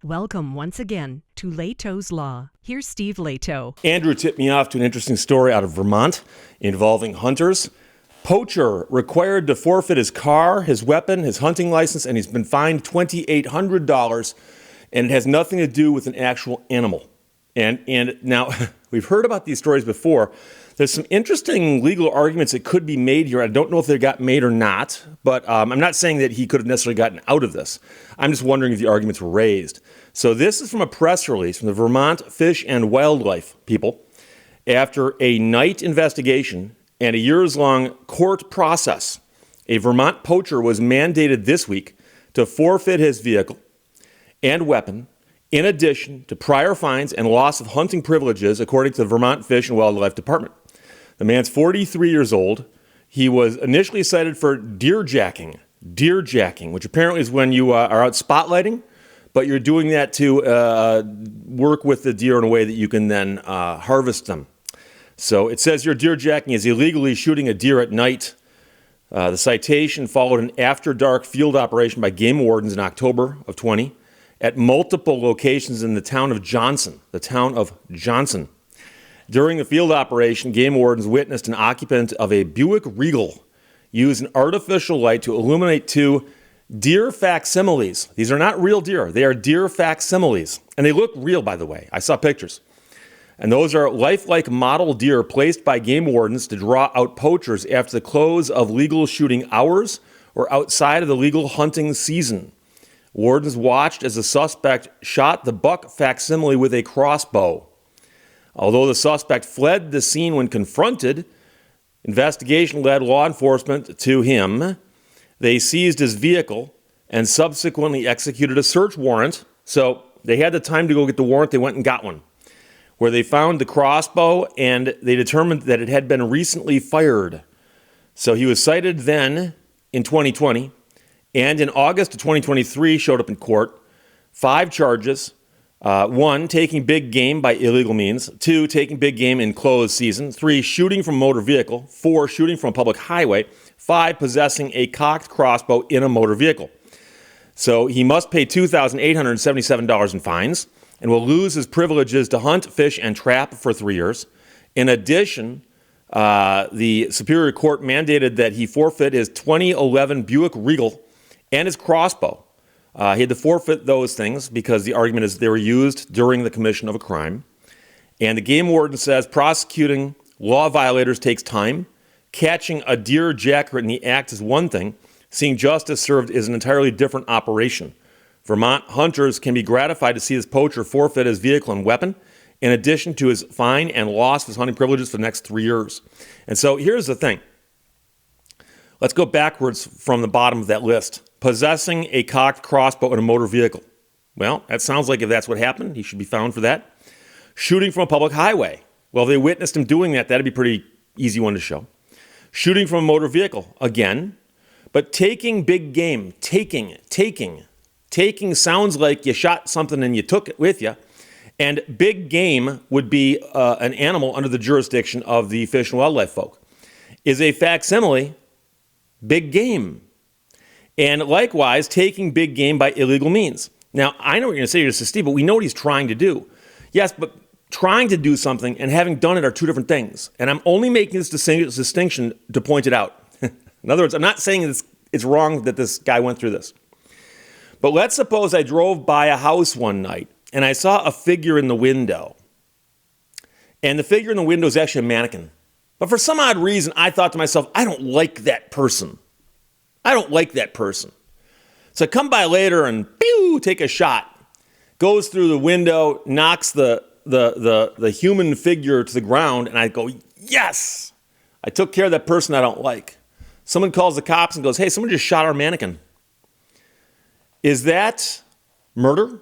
Welcome once again to Lehto's Law. Here's Steve Lehto. Andrew tipped me off to an interesting story out of Vermont involving hunters. Poacher required to forfeit his car, his weapon, his hunting license, and he's been fined $2,800, and it has nothing to do with an actual animal. And now, we've heard about these stories before. There's some interesting legal arguments that could be made here. I don't know if they got made or not, but I'm not saying that he could have necessarily gotten out of this. I'm just wondering if the arguments were raised. So this is from a press release from the Vermont Fish and Wildlife people. After a night investigation and a years-long court process, a Vermont poacher was mandated this week to forfeit his vehicle and weapon, in addition to prior fines and loss of hunting privileges, according to the Vermont Fish and Wildlife Department. The man's 43 years old. He was initially cited for deer jacking, which apparently is when you are out spotlighting, but you're doing that to work with the deer in a way that you can then harvest them. So it says here deer jacking is illegally shooting a deer at night. The citation followed an after-dark field operation by game wardens in October of 20 at multiple locations in the town of Johnson. During the field operation, game wardens witnessed an occupant of a Buick Regal use an artificial light to illuminate two deer facsimiles. These are not real deer. They are deer facsimiles. And they look real, by the way. I saw pictures. And those are lifelike model deer placed by game wardens to draw out poachers after the close of legal shooting hours or outside of the legal hunting season. Wardens watched as the suspect shot the buck facsimile with a crossbow. Although the suspect fled the scene when confronted, investigation led law enforcement to him. They seized his vehicle and subsequently executed a search warrant. So they had the time to go get the warrant. They went and got one, where they found the crossbow and they determined that it had been recently fired. So he was cited then in 2020, and in August of 2023 showed up in court. 5 charges. 1, taking big game by illegal means. 2, taking big game in closed season. 3, shooting from a motor vehicle. 4, shooting from a public highway. 5, possessing a cocked crossbow in a motor vehicle. So he must pay $2,877 in fines and will lose his privileges to hunt, fish, and trap for 3 years. In addition, the Superior Court mandated that he forfeit his 2011 Buick Regal and his crossbow. He had to forfeit those things because the argument is they were used during the commission of a crime. And the game warden says prosecuting law violators takes time. Catching a deer jacker in the act is one thing. Seeing justice served is an entirely different operation. Vermont hunters can be gratified to see this poacher forfeit his vehicle and weapon, in addition to his fine and loss of his hunting privileges for the next 3 years. And so here's the thing. Let's go backwards from the bottom of that list. Possessing a cocked crossbow in a motor vehicle. Well, that sounds like if that's what happened, he should be found for that. Shooting from a public highway. Well, if they witnessed him doing that, that'd be a pretty easy one to show. Shooting from a motor vehicle, again. But taking big game, taking sounds like you shot something and you took it with you. And big game would be an animal under the jurisdiction of the Fish and Wildlife folk. Is a facsimile big game? And likewise, taking big game by illegal means. Now, I know what you're going to say here, Steve, but we know what he's trying to do. Yes, but trying to do something and having done it are two different things. And I'm only making this distinction to point it out. In other words, I'm not saying it's wrong that this guy went through this. But let's suppose I drove by a house one night and I saw a figure in the window. And the figure in the window is actually a mannequin. But for some odd reason, I thought to myself, I don't like that person. So I come by later and pew, take a shot. Goes through the window, knocks the human figure to the ground, and I go, yes! I took care of that person I don't like. Someone calls the cops and goes, hey, someone just shot our mannequin. Is that murder?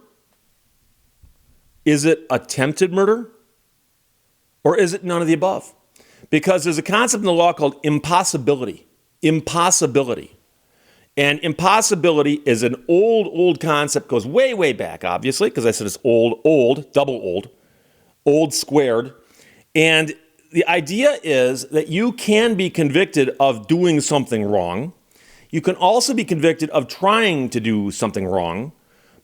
Is it attempted murder? Or is it none of the above? Because there's a concept in the law called impossibility. And impossibility is an old concept, goes way, way back, obviously, because I said it's old, double old squared. And the idea is that you can be convicted of doing something wrong. You can also be convicted of trying to do something wrong,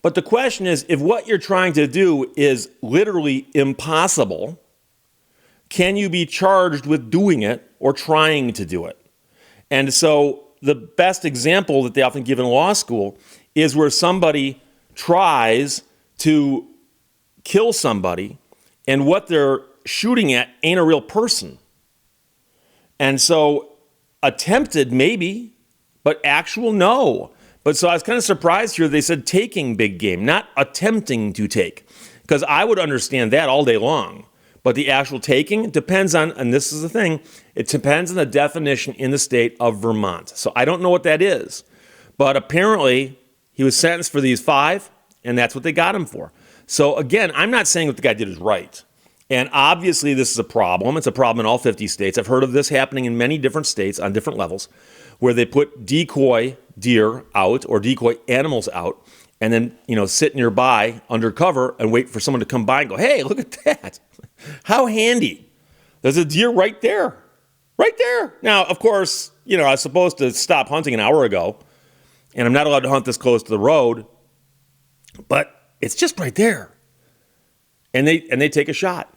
But the question is, if what you're trying to do is literally impossible, can you be charged with doing it or trying to do it? And so the best example that they often give in law school is where somebody tries to kill somebody and what they're shooting at ain't a real person. And so attempted, maybe, but actual, no. But so I was kind of surprised here. They said taking big game, not attempting to take, because I would understand that all day long. But the actual taking depends on, and this is the thing, it depends on the definition in the state of Vermont. So I don't know what that is. But apparently he was sentenced for these 5, and that's what they got him for. So again, I'm not saying what the guy did is right. And obviously this is a problem. It's a problem in all 50 states. I've heard of this happening in many different states on different levels, where they put decoy deer out or decoy animals out and then, sit nearby undercover and wait for someone to come by and go, hey, look at that. How handy. There's a deer right there. Right there. Now, of course, I was supposed to stop hunting an hour ago, and I'm not allowed to hunt this close to the road, but it's just right there. And they take a shot.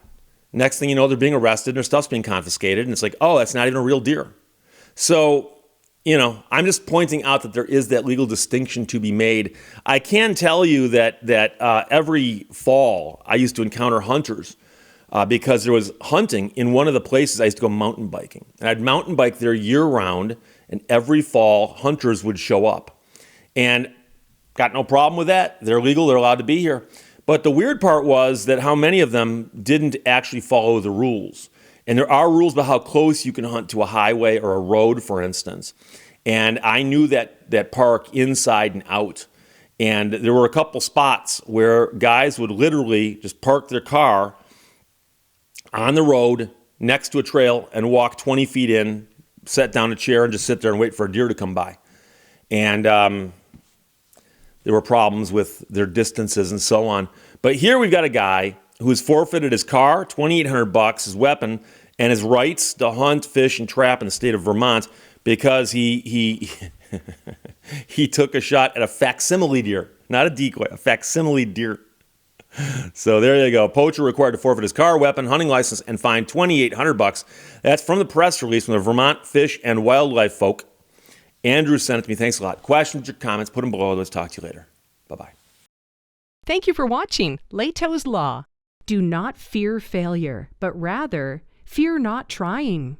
Next thing you know, they're being arrested and their stuff's being confiscated, and it's like, oh, that's not even a real deer. So, I'm just pointing out that there is that legal distinction to be made. I can tell you that every fall I used to encounter hunters because there was hunting in one of the places I used to go mountain biking. And I'd mountain bike there year round, and every fall hunters would show up. And got no problem with that. They're legal. They're allowed to be here. But the weird part was that how many of them didn't actually follow the rules. And there are rules about how close you can hunt to a highway or a road, for instance. And I knew that park inside and out. And there were a couple spots where guys would literally just park their car on the road next to a trail and walk 20 feet in, set down a chair, and just sit there and wait for a deer to come by. And there were problems with their distances and so on. But here we've got a guy who's forfeited his car, $2,800, his weapon, and his rights to hunt, fish, and trap in the state of Vermont because he he took a shot at a facsimile deer, not a decoy, a facsimile deer. So there you go. Poacher required to forfeit his car, weapon, hunting license, and fined $2,800. That's from the press release from the Vermont Fish and Wildlife folk. Andrew sent it to me. Thanks a lot. Questions or comments, put them below. Let's talk to you later. Bye-bye. Thank you for watching Lehto's Law. Do not fear failure, but rather fear not trying.